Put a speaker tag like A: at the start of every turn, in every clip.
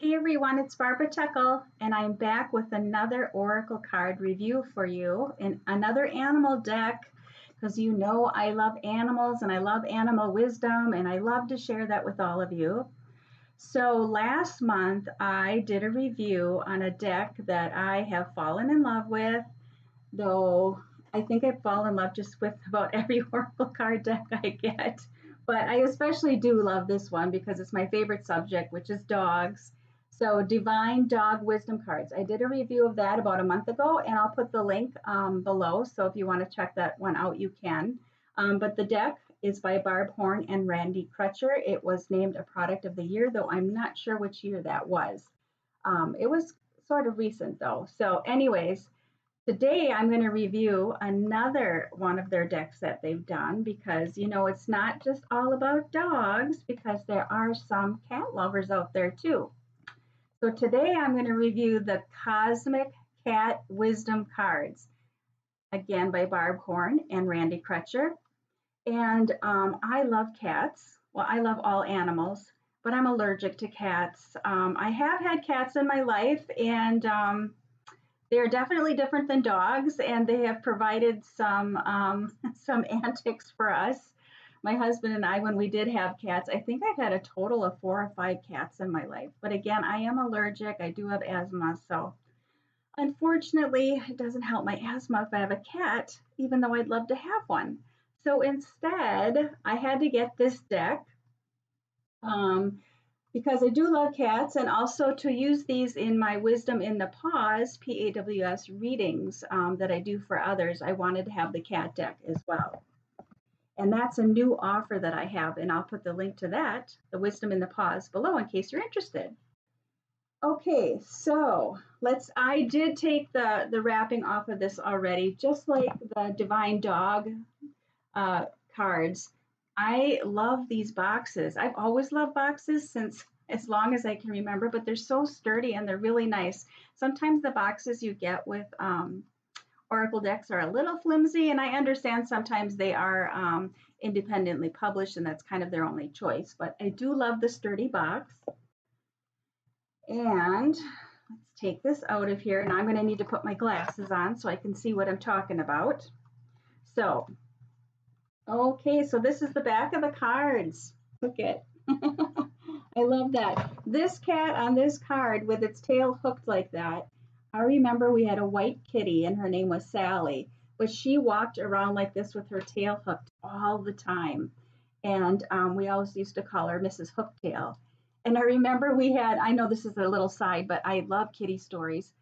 A: Hey everyone, it's Barbara Tuckle, and I'm back with another Oracle card review for you and another animal deck because you know I love animals and I love animal wisdom and I love to share that with all of you. So last month I did a review on a deck that I have fallen in love with, though I think I fall in love just with about every Oracle card deck I get. But I especially do love this one because it's my favorite subject, which is dogs. So, Divine Dog Wisdom Cards. I did a review of that about a month ago, and I'll put the link below. So, if you want to check that one out, you can. But the deck is by Barb Horn and Randy Crutcher. It was named a product of the year, though I'm not sure which year that was. It was sort of recent, though. So, anyways, today I'm going to review another one of their decks that they've done because, it's not just all about dogs because there are some cat lovers out there too. So today I'm going to review the Cosmic Cat Wisdom Cards, again by Barb Horn and Randy Crutcher. And I love cats. Well, I love all animals, but I'm allergic to cats. I have had cats in my life, and they're definitely different than dogs, and they have provided some some antics for us. My husband and I, when we did have cats, I think I've had a total of 4 or 5 cats in my life. But again, I am allergic. I do have asthma, so unfortunately, it doesn't help my asthma if I have a cat, even though I'd love to have one. So instead, I had to get this deck. Because I do love cats, and also to use these in my Wisdom in the Paws, PAWS readings that I do for others, I wanted to have the cat deck as well. And that's a new offer that I have, and I'll put the link to that, the Wisdom in the Paws, below in case you're interested. Okay, so I did take the wrapping off of this already, just like the Divine Dog cards. I love these boxes. I've always loved boxes since as long as I can remember, but they're so sturdy and they're really nice. Sometimes the boxes you get with Oracle decks are a little flimsy, and I understand sometimes they are independently published and that's kind of their only choice, but I do love the sturdy box. And let's take this out of here, and I'm going to need to put my glasses on so I can see what I'm talking about. So, okay, so this is the back of the cards. Look at I love that. This cat on this card with its tail hooked like that. I remember we had a white kitty and her name was Sally, but she walked around like this with her tail hooked all the time. And we always used to call her Mrs. Hooktail. And I remember I know this is a little side, but I love kitty stories.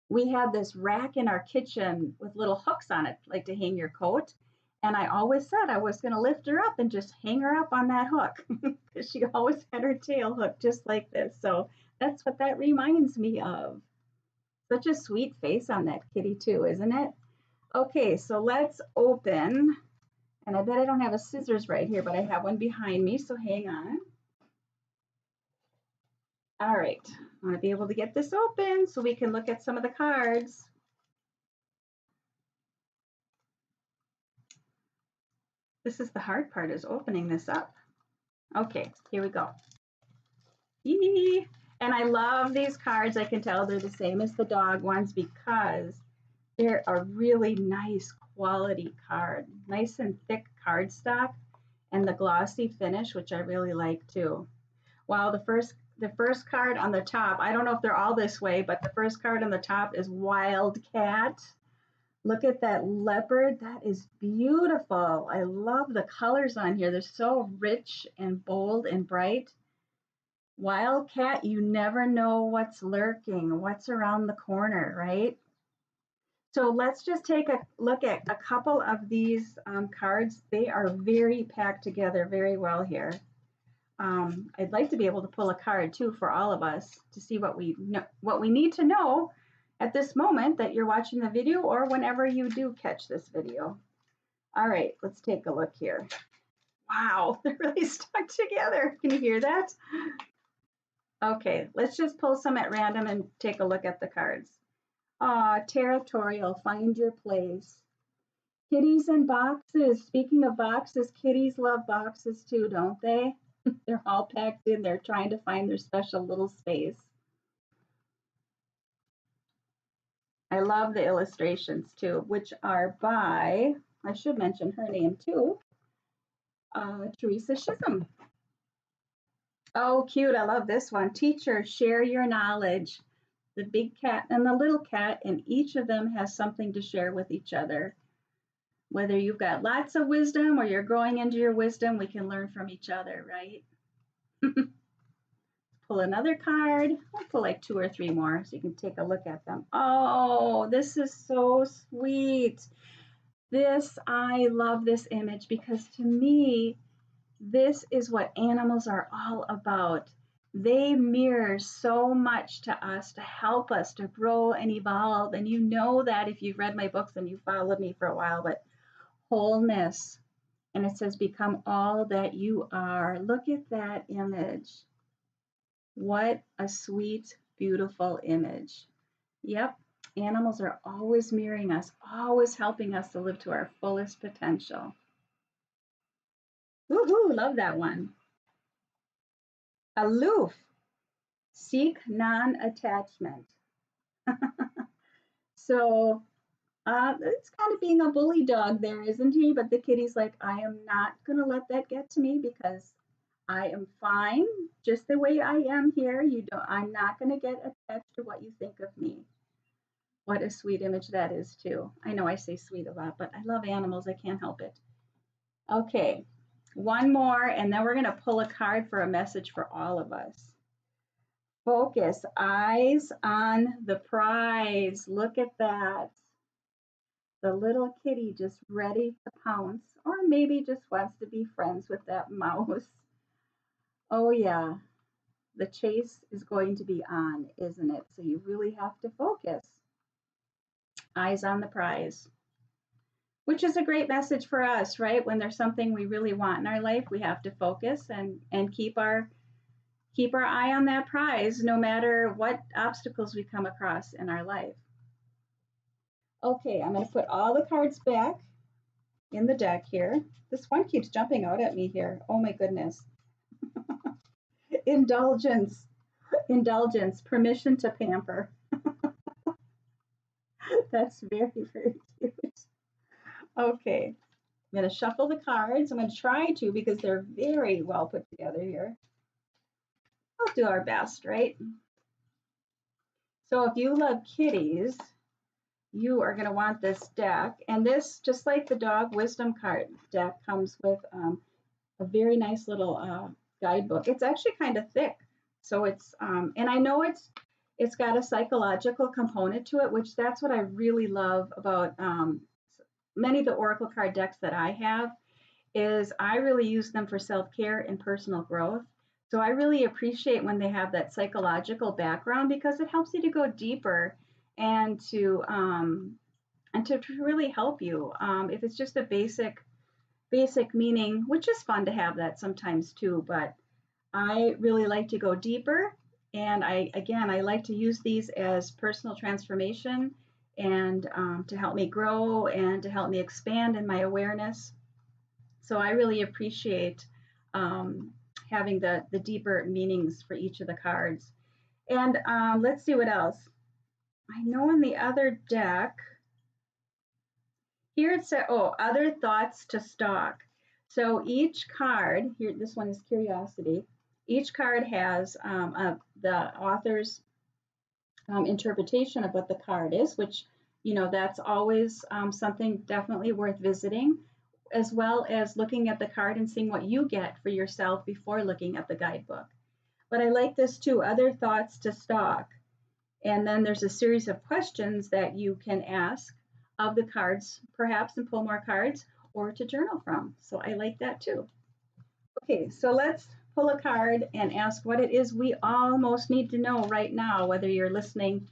A: We had this rack in our kitchen with little hooks on it, like to hang your coat. And I always said I was going to lift her up and just hang her up on that hook because she always had her tail hooked just like this. So that's what that reminds me of. Such a sweet face on that kitty too, isn't it? Okay, so let's open. And I bet I don't have a scissors right here, but I have one behind me, so hang on. All right, I want to be able to get this open so we can look at some of the cards. This is the hard part, is opening this up. Okay, here we go. Yee! And I love these cards. I can tell they're the same as the dog ones because they're a really nice quality card. Nice and thick cardstock and the glossy finish, which I really like too. Wow, the first card on the top, I don't know if they're all this way, but the first card on the top is Wildcat. Look at that leopard. That is beautiful. I love the colors on here. They're so rich and bold and bright. Wildcat, you never know what's lurking, what's around the corner, right? So let's just take a look at a couple of these cards. They are very packed together very well here. I'd like to be able to pull a card too for all of us to see what we need to know at this moment that you're watching the video or whenever you do catch this video. All right, let's take a look here. Wow, they're really stuck together. Can you hear that? Okay, let's just pull some at random and take a look at the cards. Territorial, find your place. Kitties and boxes. Speaking of boxes, kitties love boxes too, don't they? They're all packed in there trying to find their special little space. I love the illustrations too, which are by, I should mention her name too, Teresa Chisholm. Oh, cute. I love this one. Teacher, share your knowledge. The big cat and the little cat, and each of them has something to share with each other. Whether you've got lots of wisdom or you're growing into your wisdom, we can learn from each other, right? Pull another card. I'll pull like 2 or 3 more so you can take a look at them. Oh, this is so sweet. I love this image because to me, this is what animals are all about. They mirror so much to us to help us to grow and evolve. And you know that if you've read my books and you followed me for a while, but wholeness. And it says, become all that you are. Look at that image. What a sweet, beautiful image. Yep, animals are always mirroring us, always helping us to live to our fullest potential. Woohoo, love that one. Aloof, seek non-attachment. So it's kind of being a bully dog there, isn't he? But the kitty's like, I am not going to let that get to me because I am fine just the way I am here. I'm not going to get attached to what you think of me. What a sweet image that is too. I know I say sweet a lot, but I love animals. I can't help it. Okay, one more, and then we're going to pull a card for a message for all of us. Focus, eyes on the prize. Look at that. The little kitty just ready to pounce, or maybe just wants to be friends with that mouse. Oh, yeah, the chase is going to be on, isn't it? So you really have to focus. Eyes on the prize, which is a great message for us, right? When there's something we really want in our life, we have to focus and keep our eye on that prize, no matter what obstacles we come across in our life. Okay, I'm going to put all the cards back in the deck here. This one keeps jumping out at me here. Oh my goodness. Indulgence. Indulgence. Permission to pamper. That's very, very cute. Okay. I'm going to shuffle the cards. I'm going to try to because they're very well put together here. I'll do our best, right? So if you love kitties, you are going to want this deck. And this, just like the dog wisdom card deck, comes with a very nice little guidebook. It's actually kind of thick. So it's, and I know it's got a psychological component to it, which that's what I really love about many of the Oracle card decks that I have, is I really use them for self-care and personal growth. So I really appreciate when they have that psychological background because it helps you to go deeper and to really help you. If it's just a basic meaning, which is fun to have that sometimes too, but I really like to go deeper. And I like to use these as personal transformation and to help me grow and to help me expand in my awareness. So I really appreciate having the deeper meanings for each of the cards. And let's see what else. I know in the other deck, here it said, oh, other thoughts to stock. So each card, here, this one is curiosity. Each card has the author's interpretation of what the card is, which, that's always something definitely worth visiting, as well as looking at the card and seeing what you get for yourself before looking at the guidebook. But I like this too, other thoughts to stock. And then there's a series of questions that you can ask of the cards, perhaps, and pull more cards or to journal from. So I like that too. Okay, so let's pull a card and ask what it is we almost need to know right now, whether you're listening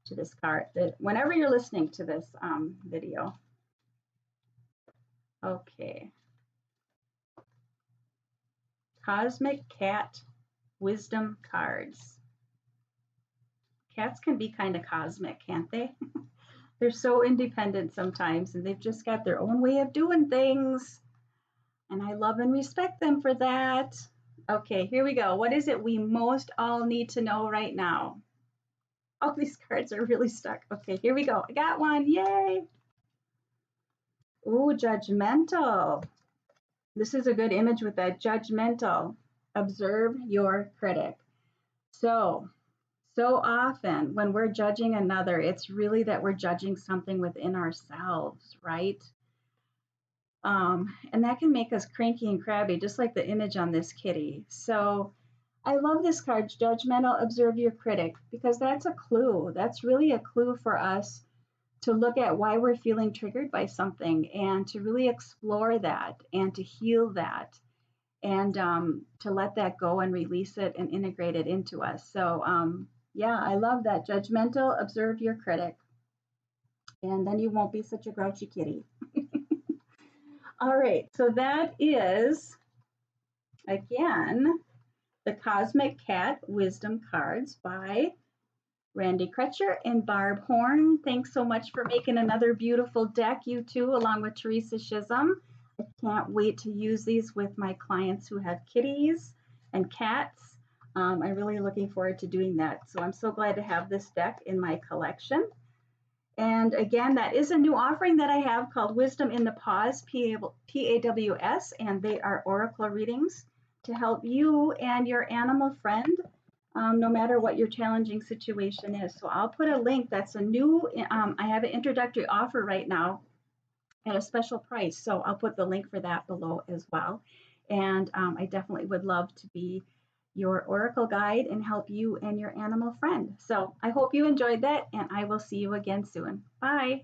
A: to this card, whenever you're listening to this video. Okay. Cosmic Cat Wisdom Cards. Cats can be kind of cosmic, can't they? They're so independent sometimes, and they've just got their own way of doing things. And I love and respect them for that. Okay, here we go. What is it we most all need to know right now? Oh, these cards are really stuck. Okay, here we go. I got one. Yay. Ooh, judgmental. This is a good image with that judgmental. Observe your critic. So often when we're judging another, it's really that we're judging something within ourselves, right? And that can make us cranky and crabby, just like the image on this kitty. So I love this card, judgmental, observe your critic, because that's a clue. That's really a clue for us to look at why we're feeling triggered by something and to really explore that and to heal that and to let that go and release it and integrate it into us. So, yeah, I love that. Judgmental, observe your critic, and then you won't be such a grouchy kitty. All right, so that is, again, the Cosmic Cat Wisdom Cards by Randy Kretcher and Barb Horn. Thanks so much for making another beautiful deck, you two, along with Teresa Shisholm. I can't wait to use these with my clients who have kitties and cats. I'm really looking forward to doing that. So I'm so glad to have this deck in my collection. And again, that is a new offering that I have called Wisdom in the Pause, PAWS, and they are oracle readings to help you and your animal friend, no matter what your challenging situation is. So I'll put a link. That's a new, I have an introductory offer right now at a special price. So I'll put the link for that below as well. And I definitely would love to be your oracle guide and help you and your animal friend. So I hope you enjoyed that, and I will see you again soon. Bye.